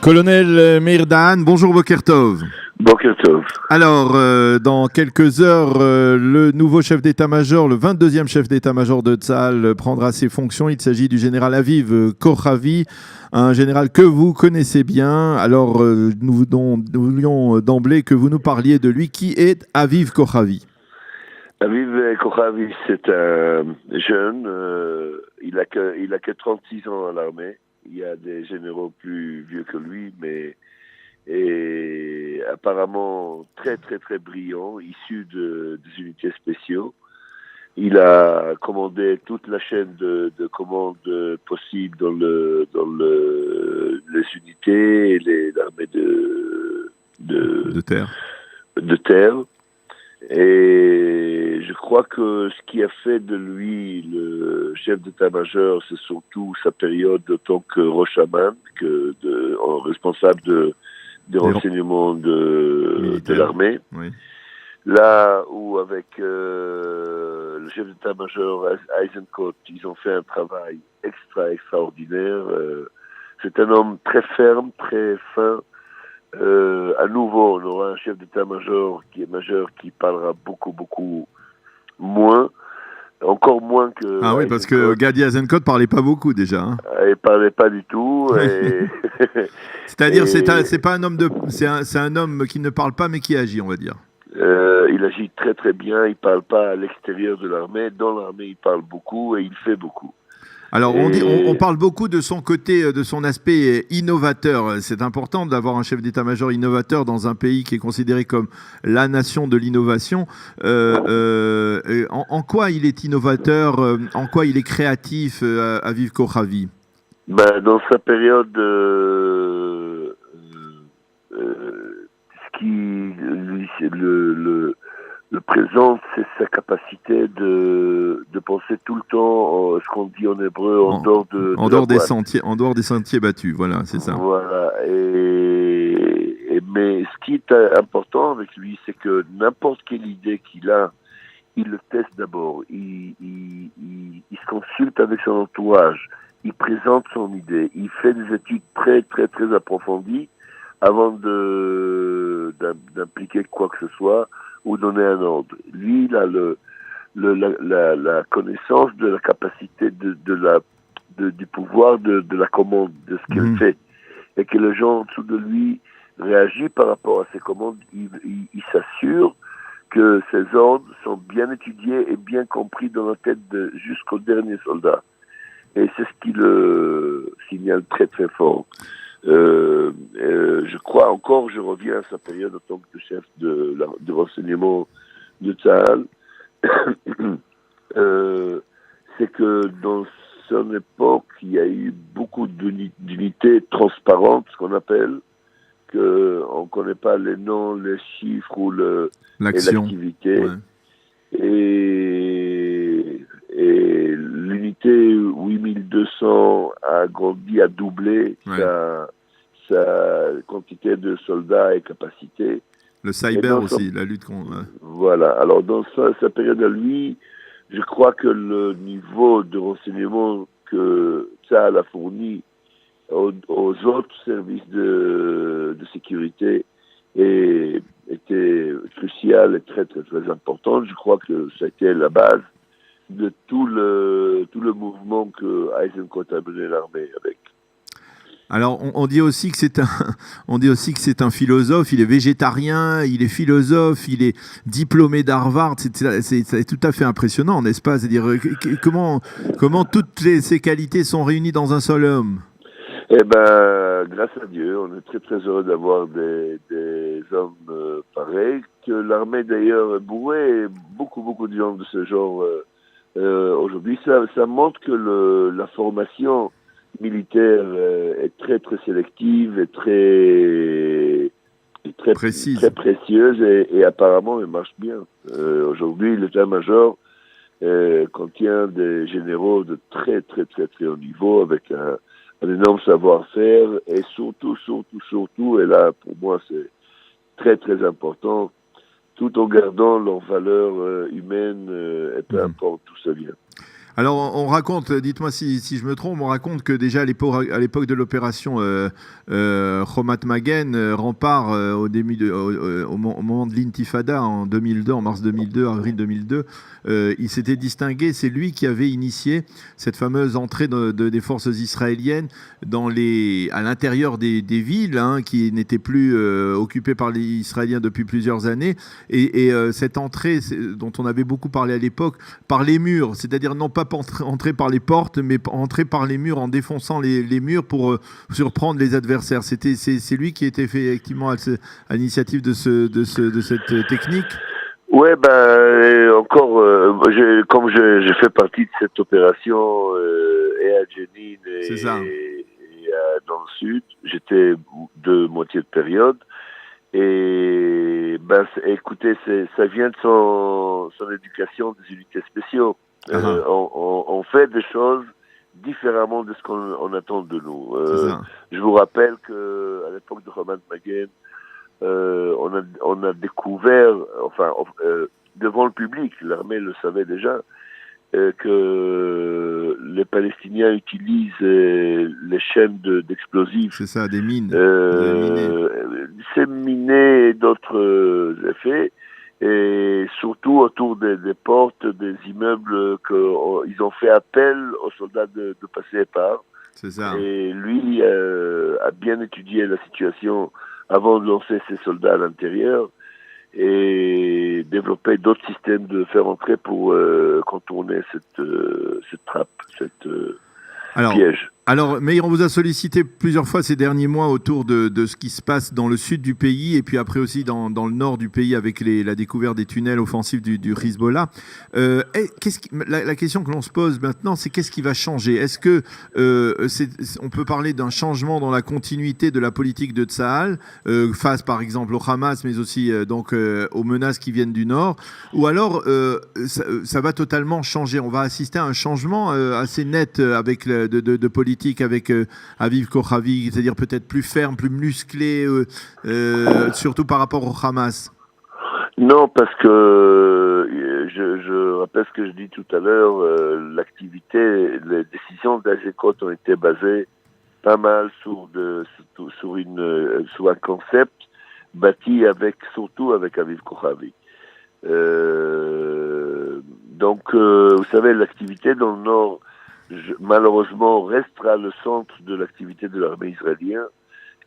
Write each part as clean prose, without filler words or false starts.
Colonel Meir Dahan, bonjour Boker Tov. Boker Tov. Alors, dans quelques heures, le nouveau chef d'état-major, le 22e chef d'état-major de Tzahal, prendra ses fonctions. Il s'agit du général Aviv Kochavi, un général que vous connaissez bien. Alors, nous voulions d'emblée que vous nous parliez de lui. Qui est Aviv Kochavi? Aviv Kochavi, c'est un jeune, il a que 36 ans à l'armée. Il y a des généraux plus vieux que lui, mais est apparemment très très très brillant, issu des unités spéciaux. Il a commandé toute la chaîne de commande possible dans les unités et l'armée de terre. Et je crois que ce qui a fait de lui le chef d'état-major, c'est surtout sa période en tant que Rosh Amman, responsable des renseignements de l'armée. Oui. Là où avec le chef d'état-major Eisenkot, ils ont fait un travail extraordinaire. C'est un homme très ferme, très fin. À nouveau, on aura un chef d'état-major qui parlera beaucoup moins, encore moins que. Ah oui, parce que Gadi Eisenkot parlait pas beaucoup déjà. Hein. Il parlait pas du tout. C'est-à-dire, c'est pas un homme c'est un homme qui ne parle pas mais qui agit, on va dire. Il agit très très bien. Il parle pas à l'extérieur de l'armée. Dans l'armée, il parle beaucoup et il fait beaucoup. Alors, on parle beaucoup de son côté, de son aspect innovateur. C'est important d'avoir un chef d'état-major innovateur dans un pays qui est considéré comme la nation de l'innovation. En quoi il est innovateur, en quoi il est créatif, Aviv Kochavi? Dans sa période, ce qui le présente, c'est sa capacité de penser tout le temps, ce qu'on dit en hébreu, en dehors des sentiers battus. Voilà, c'est ça. Voilà. Mais ce qui est important avec lui, c'est que n'importe quelle idée qu'il a, il le teste d'abord. Il se consulte avec son entourage. Il présente son idée. Il fait des études très très très approfondies avant d'impliquer quoi que ce soit ou donner un ordre. Lui, il a la connaissance de la capacité du pouvoir de la commande, de ce qu'il fait. Et que les gens en dessous de lui réagissent par rapport à ses commandes. Il s'assure que ses ordres sont bien étudiés et bien compris dans la tête jusqu'au dernier soldat. Et c'est ce qui le signale très très fort. Je crois encore, je reviens à sa période en tant que chef de renseignement de Tzahal, c'est que dans son époque, il y a eu beaucoup d'unités transparentes, ce qu'on appelle, on ne connaît pas les noms, les chiffres ou l'activité. Ouais. Et l'unité 8200 a grandi, a doublé sa quantité de soldats et capacité. Le cyber aussi, la lutte contre... Voilà. Alors, dans sa période à lui, je crois que le niveau de renseignement que Tzahal a fourni aux autres services de sécurité était crucial et très, très, très important. Je crois que c'était la base de tout le mouvement que Eisenkot a mené l'armée avec. Alors, on dit aussi que c'est un philosophe. Il est végétarien, il est philosophe, il est diplômé d'Harvard. C'est tout à fait impressionnant, n'est-ce pas? C'est-à-dire comment toutes ces qualités sont réunies dans un seul homme? Eh ben, grâce à Dieu, on est très très heureux d'avoir des hommes pareils. Que l'armée d'ailleurs est bourrée, beaucoup de gens de ce genre aujourd'hui. Ça montre que la formation militaire est très très sélective et très précise, très précieuse et apparemment elle marche bien. Aujourd'hui, l'état-major contient des généraux de très très très très haut niveau avec un énorme savoir-faire et surtout, et là pour moi c'est très très important, tout en gardant leurs valeurs humaines et peu importe d'où ça vient. Alors, on raconte, dites-moi si je me trompe, on raconte que déjà à l'époque de l'opération Chomat Magen, Rempart, au moment de l'Intifada en 2002, en mars 2002, avril 2002, il s'était distingué. C'est lui qui avait initié cette fameuse entrée des forces israéliennes à l'intérieur des villes, hein, qui n'étaient plus occupées par les Israéliens depuis plusieurs années. Et cette entrée dont on avait beaucoup parlé à l'époque, par les murs, c'est-à-dire non pas entrer par les portes, mais entrer par les murs en défonçant les murs pour surprendre les adversaires. C'est lui qui était fait effectivement à l'initiative de cette technique. Ouais, encore, comme j'ai fait partie de cette opération et à Jenin et dans le sud, j'étais de moitié de période. Et écoutez, ça vient de son éducation des unités spéciaux. On fait des choses différemment de ce qu'on attend de nous. Je vous rappelle que à l'époque de Chomat Magen, on a découvert, devant le public, l'armée le savait déjà, que les Palestiniens utilisent les chaînes d'explosifs. C'est ça, des mines. Ces minés et d'autres effets. Et surtout autour des portes, des immeubles, ils ont fait appel aux soldats de passer par. C'est ça. Et lui a bien étudié la situation avant de lancer ses soldats à l'intérieur et développer d'autres systèmes de faire entrer pour contourner cette trappe, piège. Alors, Meir, on vous a sollicité plusieurs fois ces derniers mois autour de ce qui se passe dans le sud du pays et puis après aussi dans le nord du pays avec la découverte des tunnels offensifs du Hezbollah. La question que l'on se pose maintenant, c'est qu'est-ce qui va changer ? Est-ce que on peut parler d'un changement dans la continuité de la politique de Tsahal face, par exemple, au Hamas, mais aussi aux menaces qui viennent du nord ? Ou alors, ça va totalement changer ? On va assister à un changement assez net avec de politique avec Aviv Kochavi, c'est-à-dire peut-être plus ferme, plus musclé, surtout par rapport au Hamas. Non, parce que je rappelle ce que je dis tout à l'heure, les décisions d'Azekot ont été basées pas mal sur un concept bâti surtout avec Aviv Kochavi. Donc, vous savez, l'activité dans le nord malheureusement restera le centre de l'activité de l'armée israélienne,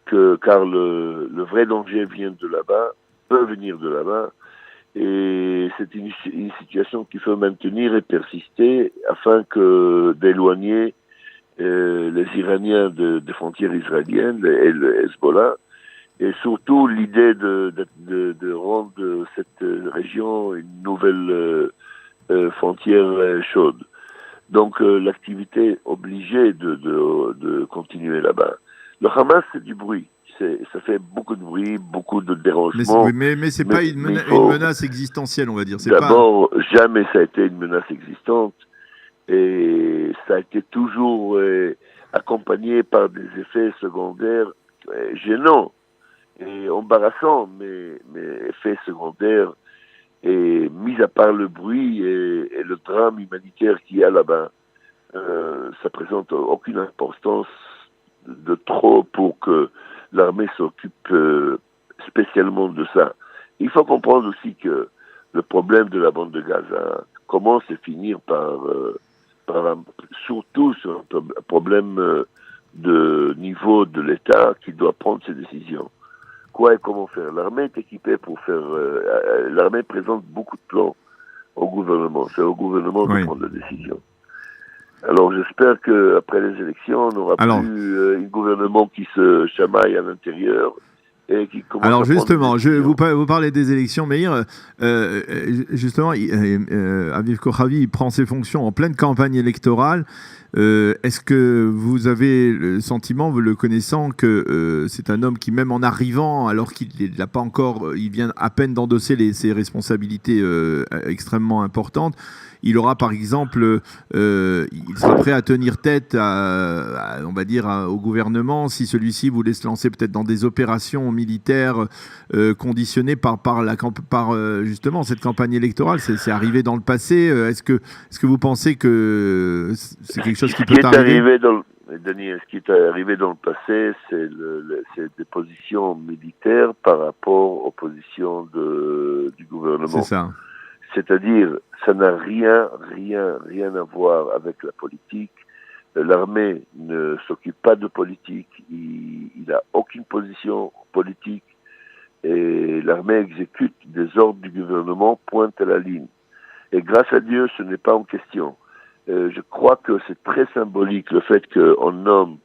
car le vrai danger vient de là-bas, peut venir de là-bas, et c'est une situation qu'il faut maintenir et persister afin d'éloigner les Iraniens des frontières israéliennes et le Hezbollah, et surtout l'idée de rendre cette région une nouvelle frontière chaude. Donc l'activité obligée de continuer là-bas. Le Hamas, c'est du bruit. Ça fait beaucoup de bruit, beaucoup de dérangements. Mais c'est pas une menace existentielle, on va dire. D'abord, jamais ça a été une menace existante. Et ça a été toujours accompagné par des effets secondaires gênants et embarrassants, mais effets secondaires. Et mis à part le bruit et le drame humanitaire qu'il y a là-bas, ça présente aucune importance de trop pour que l'armée s'occupe spécialement de ça. Il faut comprendre aussi que le problème de la bande de Gaza commence à finir surtout sur un problème de niveau de l'État qui doit prendre ses décisions. Quoi et comment faire? L'armée est équipée pour faire... l'armée présente beaucoup de plans au gouvernement. C'est au gouvernement de prendre la décision. Alors j'espère qu'après les élections, on n'aura plus un gouvernement qui se chamaille à l'intérieur et qui commence Alors justement, vous parlez des élections, Meir. Justement, Aviv Kochavi prend ses fonctions en pleine campagne électorale. Est-ce que vous avez le sentiment, vous le connaissant, que c'est un homme qui, même en arrivant, alors qu'il n'a pas encore, il vient à peine d'endosser ses responsabilités extrêmement importantes, il aura par exemple, il sera prêt à tenir tête on va dire, au gouvernement si celui-ci voulait se lancer peut-être dans des opérations militaires conditionnées par justement cette campagne électorale. C'est arrivé dans le passé. Est-ce que vous pensez que c'est quelque chose qui peut arriver? Denis, ce qui est arrivé dans le passé, c'est des positions militaires par rapport aux positions du gouvernement. C'est ça. C'est-à-dire, ça n'a rien à voir avec la politique. L'armée ne s'occupe pas de politique, il n'a aucune position politique et l'armée exécute des ordres du gouvernement, pointe à la ligne. Et grâce à Dieu, ce n'est pas en question. Je crois que c'est très symbolique le fait qu'on nomme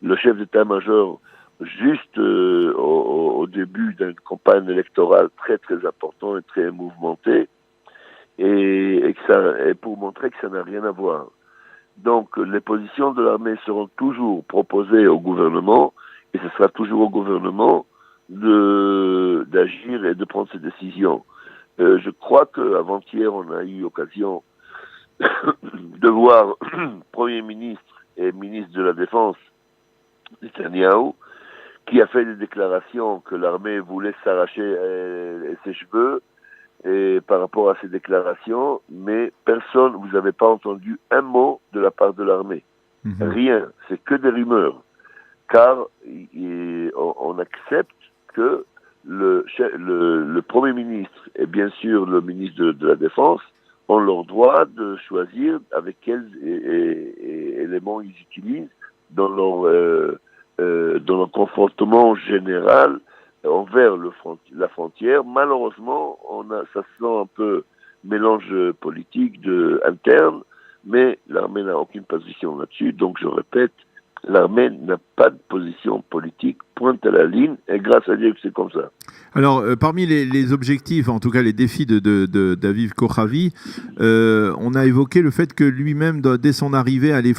le chef d'état-major juste au début d'une campagne électorale très très importante et très mouvementée et pour montrer que ça n'a rien à voir. Donc les positions de l'armée seront toujours proposées au gouvernement et ce sera toujours au gouvernement d'agir et de prendre ses décisions. Je crois qu'avant-hier, on a eu occasion de voir Premier ministre et ministre de la Défense, Netanyahou, qui a fait des déclarations que l'armée voulait s'arracher ses cheveux et par rapport à ces déclarations, mais personne, vous n'avez pas entendu un mot de la part de l'armée. Rien, c'est que des rumeurs. Car on accepte que le Premier ministre et bien sûr le ministre de la Défense ont leur droit de choisir avec quels éléments ils utilisent dans leur comportement général envers la frontière. Malheureusement, ça se sent un peu mélange politique interne, mais l'armée n'a aucune position là-dessus. Donc je répète, l'armée n'a pas de position politique, pointe à la ligne, et grâce à Dieu que c'est comme ça. Alors, parmi les objectifs, en tout cas les défis d'Aviv Kochavi, on a évoqué le fait que lui-même, dès son arrivée, allait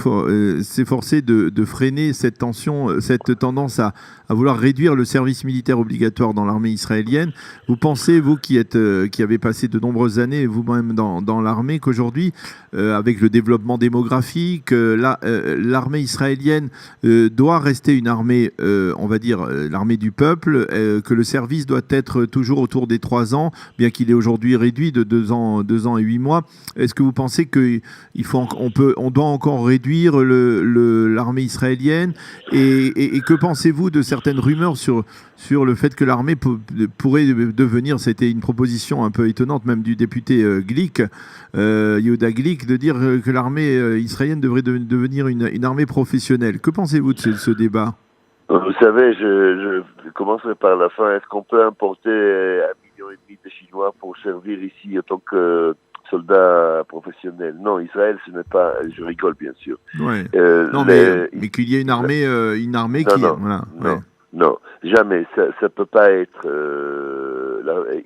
s'efforcer de freiner cette tension, cette tendance à vouloir réduire le service militaire obligatoire dans l'armée israélienne. Vous pensez, vous qui avez passé de nombreuses années vous-même dans l'armée, qu'aujourd'hui, avec le développement démographique, l'armée israélienne doit rester une armée, on va dire, l'armée du peuple, que le service doit être toujours autour des 3 ans, bien qu'il est aujourd'hui réduit de 2 ans et 8 mois. Est-ce que vous pensez qu'on doit encore réduire l'armée israélienne et que pensez-vous de certaines rumeurs sur le fait que l'armée pourrait devenir, c'était une proposition un peu étonnante même du député Glick, Yehuda Glick, de dire que l'armée israélienne devrait devenir une armée professionnelle. Que pensez-vous de ce débat ? Vous savez, je commencerai par la fin. Est-ce qu'on peut importer 1,5 million de Chinois pour servir ici en tant que soldats professionnels? Non, Israël, ce n'est pas... Je rigole, bien sûr. Ouais. Non, mais qu'il y ait une armée qui... Non, jamais. Ça peut pas être...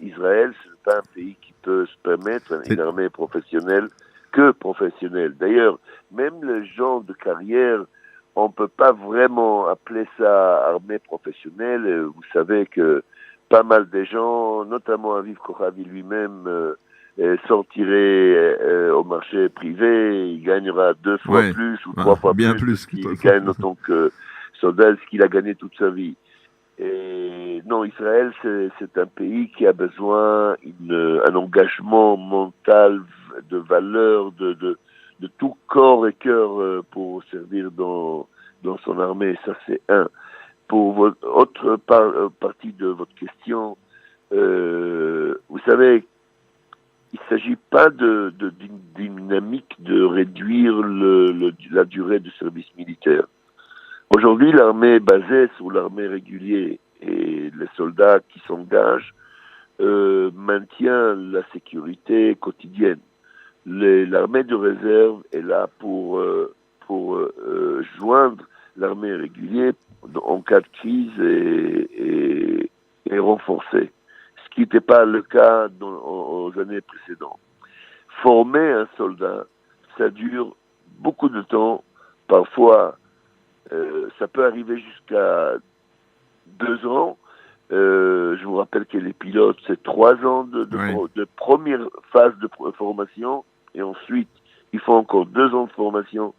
Israël, ce n'est pas un pays qui peut se permettre une armée professionnelle que professionnelle. D'ailleurs, même les gens de carrière... On ne peut pas vraiment appeler ça armée professionnelle. Vous savez que pas mal de gens, notamment Aviv Kochavi lui-même, sortirait au marché privé. Il gagnera 2 fois plus ou 3 fois plus qu'il gagne en tant que soldat, ce qu'il a gagné toute sa vie. Et non, Israël, c'est un pays qui a besoin d'un engagement mental, de valeur, de tout corps et cœur pour servir dans son armée. Ça, c'est un. Pour votre autre partie de votre question, vous savez, il ne s'agit pas d'une dynamique de réduire la durée du service militaire. Aujourd'hui, l'armée basée sur l'armée régulière et les soldats qui s'engagent maintient la sécurité quotidienne. L'armée de réserve est là pour joindre l'armée régulière en cas de crise et renforcer. Ce qui n'était pas le cas aux années précédentes. Former un soldat, ça dure beaucoup de temps. Parfois, ça peut arriver jusqu'à 2 ans. Je vous rappelle que les pilotes, c'est 3 ans de première phase de formation et ensuite il faut encore 2 ans de formation.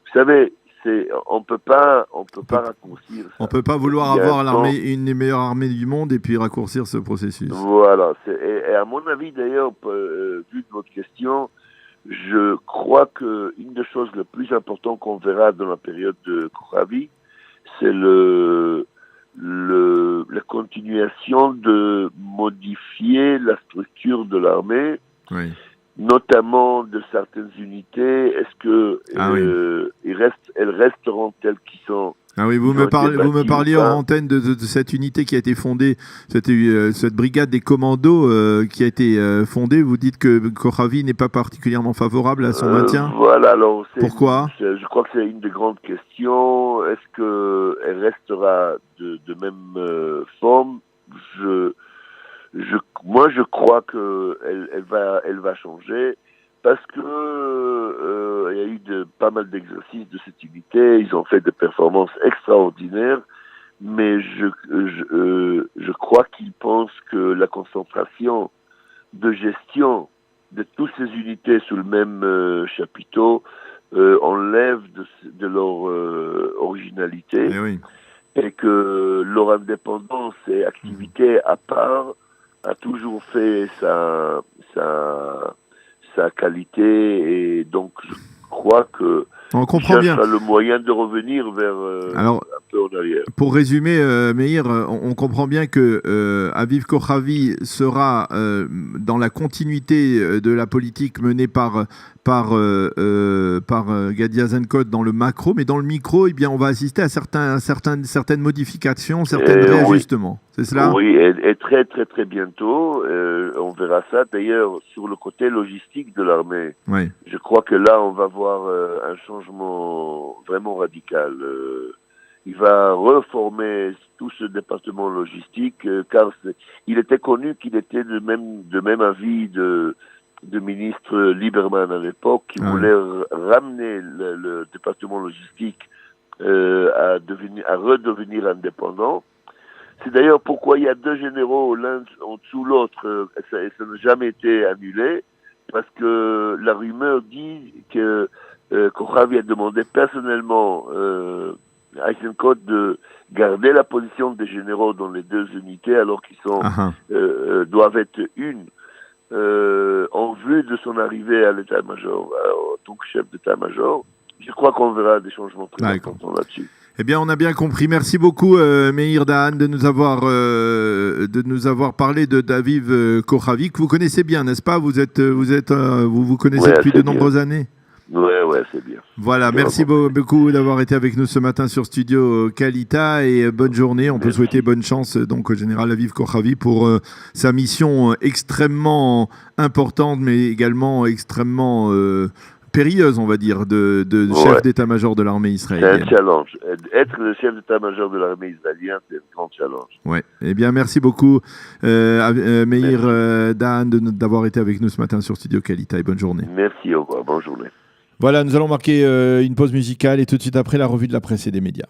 Vous savez, on peut pas raccourcir ça. On peut pas vouloir avoir une des meilleures armées du monde et puis raccourcir ce processus. Voilà. Et à mon avis, d'ailleurs, vu de votre question, je crois que une des choses les plus importantes qu'on verra dans la période de Kochavi, c'est la continuation de modifier la structure de l'armée. Oui. Notamment de certaines unités, est-ce que elles resteront telles qu'elles sont? Ah oui, vous me parliez en antenne de cette unité qui a été fondée, cette brigade des commandos qui a été fondée. Vous dites que Kochavi n'est pas particulièrement favorable à son maintien. Voilà, alors pourquoi? Je crois que c'est une des grandes questions. Est-ce que elle restera de même forme? Moi, je crois que elle va changer parce que il y a eu pas mal d'exercices de cette unité. Ils ont fait des performances extraordinaires, mais je crois qu'ils pensent que la concentration de gestion de toutes ces unités sous le même chapiteau enlève de leur originalité. Eh oui. Et que leur indépendance et activité à part a toujours fait sa qualité, et donc je crois que on comprend bien le moyen de revenir vers alors, un peu en arrière. Pour résumer, Meir, on comprend bien que Aviv Kochavi sera dans la continuité de la politique menée par Gadi Eisenkot dans le macro, mais dans le micro, eh bien, on va assister à certaines modifications, certains réajustements. Oui. C'est cela? Oui, et très très très bientôt, on verra ça. D'ailleurs, sur le côté logistique de l'armée, oui. Je crois que là, on va voir un changement vraiment radical. Il va reformer tout ce département logistique, car il était connu qu'il était de même avis de ministre Lieberman à l'époque, qui voulait ramener le département logistique à redevenir indépendant. C'est d'ailleurs pourquoi il y a 2 généraux, l'un en dessous l'autre, ça n'a jamais été annulé, parce que la rumeur dit que Kochavi a demandé personnellement à Eisenkot de garder la position des généraux dans les 2 unités, alors qu'ils doivent être une en vue de son arrivée à l'état-major, en tant que chef d'état-major. Je crois qu'on verra des changements très importants là-dessus. Eh bien, on a bien compris. Merci beaucoup, Meir Dahan, de nous avoir parlé de Aviv Kochavi, que vous connaissez bien, n'est-ce pas? Vous connaissez depuis de nombreuses années. Ouais, c'est bien. Voilà, merci beaucoup d'avoir été avec nous ce matin sur Studio Kalita, et bonne journée. On peut souhaiter bonne chance donc au général Aviv Kochavi pour sa mission extrêmement importante, mais également extrêmement périlleuse, on va dire, de chef d'état-major de l'armée israélienne. C'est un challenge. Être le chef d'état-major de l'armée israélienne, c'est un grand challenge. Ouais. Eh bien, merci beaucoup, Meir Dahan, d'avoir été avec nous ce matin sur Studio Kalita, et bonne journée. Merci, au revoir, bonne journée. Voilà, nous allons marquer une pause musicale, et tout de suite après, la revue de la presse et des médias.